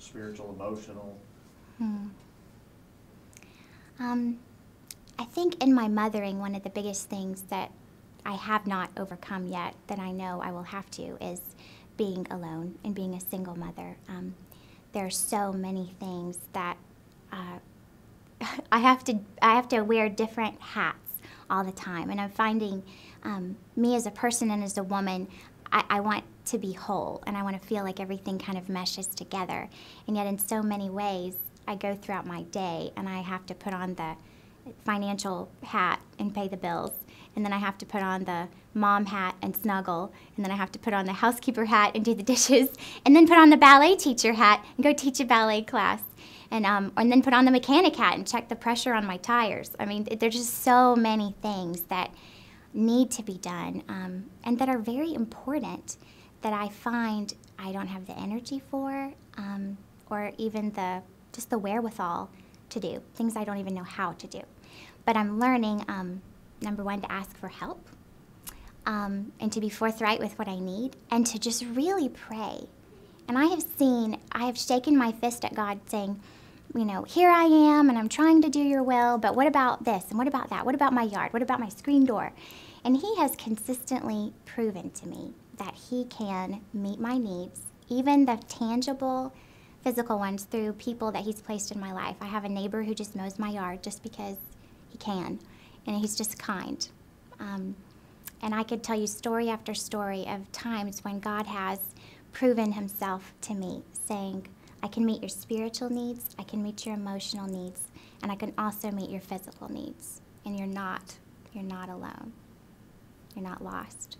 spiritual, emotional? I think in my mothering, one of the biggest things that I have not overcome yet that I know I will have to is being alone and being a single mother. There are so many things that I have to wear different hats all the time, and I'm finding me as a person and as a woman, I want to be whole, and I want to feel like everything kind of meshes together. And yet in so many ways, I go throughout my day and I have to put on the financial hat and pay the bills, and then I have to put on the mom hat and snuggle, and then I have to put on the housekeeper hat and do the dishes, and then put on the ballet teacher hat and go teach a ballet class, and then put on the mechanic hat and check the pressure on my tires. I mean, there's just so many things that need to be done, and that are very important that I find I don't have the energy for, or even just the wherewithal to do, things I don't even know how to do. But I'm learning, number one, to ask for help, and to be forthright with what I need, and to just really pray. And I have shaken my fist at God saying, you know, here I am, and I'm trying to do your will, but what about this, and what about that? What about my yard? What about my screen door? And he has consistently proven to me that he can meet my needs, even the tangible, physical ones, through people that he's placed in my life. I have a neighbor who just mows my yard just because he can, and he's just kind. And I could tell you story after story of times when God has proven himself to me, saying, I can meet your spiritual needs, I can meet your emotional needs, and I can also meet your physical needs. And you're not alone. You're not lost.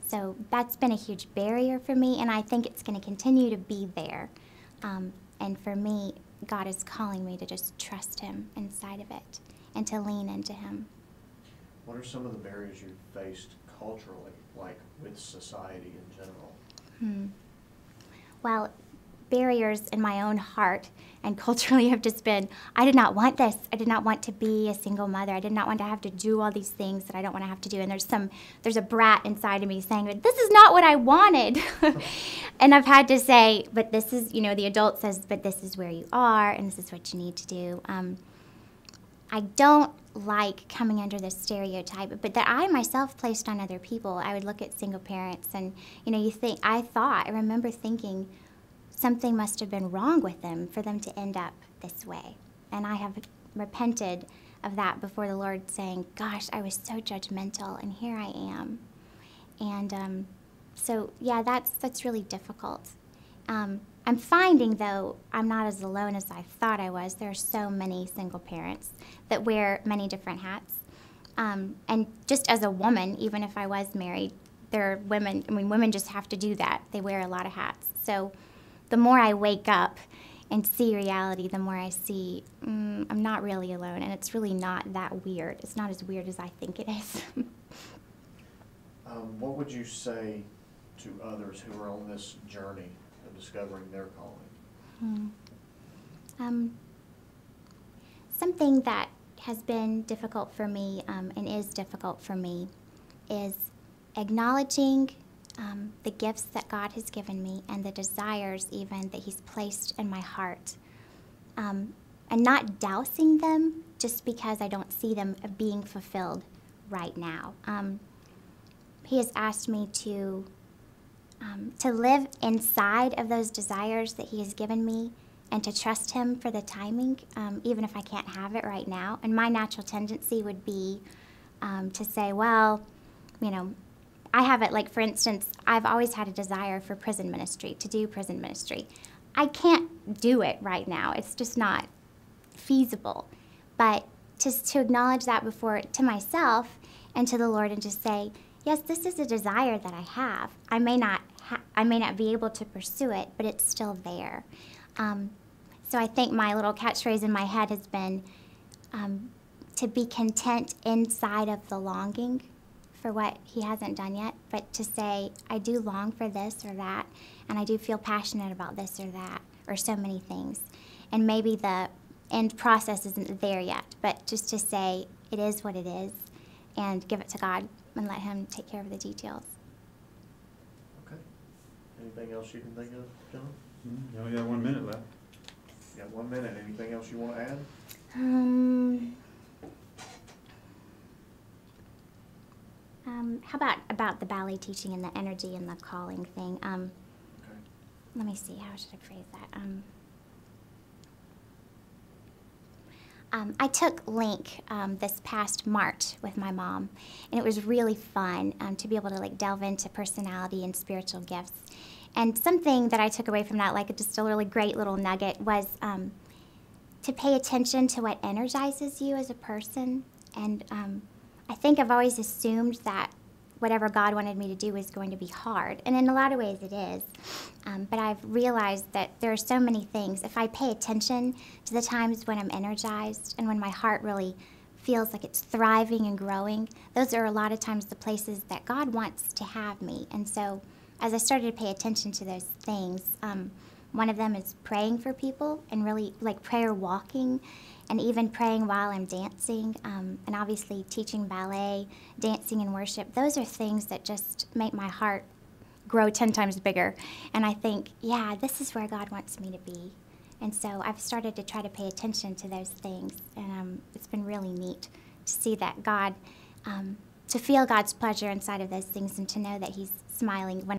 So that's been a huge barrier for me, and I think it's going to continue to be there. And for me, God is calling me to just trust him inside of it and to lean into him. What are some of the barriers you've faced culturally, like with society in general? Well, barriers in my own heart and culturally have just been, I did not want this. I did not want to be a single mother. I did not want to have to do all these things that I don't want to have to do. And there's a brat inside of me saying, but this is not what I wanted. And I've had to say, but this is, the adult says, but this is where you are and this is what you need to do. I don't like coming under this stereotype, but that I myself placed on other people. I would look at single parents and, I remember thinking, something must have been wrong with them for them to end up this way. And I have repented of that before the Lord, saying, gosh, I was so judgmental, and here I am. And so, yeah, that's really difficult. I'm finding, though, I'm not as alone as I thought I was. There are so many single parents that wear many different hats. And just as a woman, even if I was married, there are women, women just have to do that. They wear a lot of hats. So the more I wake up and see reality, the more I see I'm not really alone, and it's really not that weird. It's not as weird as I think it is. What would you say to others who are on this journey of discovering their calling? Something that has been difficult for me and is difficult for me is acknowledging the gifts that God has given me and the desires even that he's placed in my heart, and not dousing them just because I don't see them being fulfilled right now. He has asked me to live inside of those desires that he has given me and to trust him for the timing, even if I can't have it right now. And my natural tendency would be to say, well, I have it, like, for instance, I've always had a desire for prison ministry, to do prison ministry. I can't do it right now. It's just not feasible. But just to acknowledge that to myself and to the Lord, and just say, yes, this is a desire that I have. I may not be able to pursue it, but it's still there. So I think my little catchphrase in my head has been to be content inside of the longing for what he hasn't done yet, but to say, I do long for this or that, and I do feel passionate about this or that, or so many things. And maybe the end process isn't there yet, but just to say, it is what it is, and give it to God and let him take care of the details. Okay. Anything else you can think of, John? You only got 1 minute left. got 1 minute. Anything else you want to add? How about the ballet teaching and the energy and the calling thing? Okay. Let me see. How should I phrase that? I took Link this past March with my mom, and it was really fun to be able to like delve into personality and spiritual gifts. And something that I took away from that, like just a really great little nugget, was to pay attention to what energizes you as a person. And I think I've always assumed that whatever God wanted me to do was going to be hard. And in a lot of ways it is. But I've realized that there are so many things. If I pay attention to the times when I'm energized and when my heart really feels like it's thriving and growing, those are a lot of times the places that God wants to have me. And so as I started to pay attention to those things, one of them is praying for people and really like prayer walking, and even praying while I'm dancing, and obviously teaching ballet, dancing and worship. Those are things that just make my heart grow 10 times bigger. And I think, yeah, this is where God wants me to be. And so I've started to try to pay attention to those things, and it's been really neat to see that God, to feel God's pleasure inside of those things and to know that He's smiling when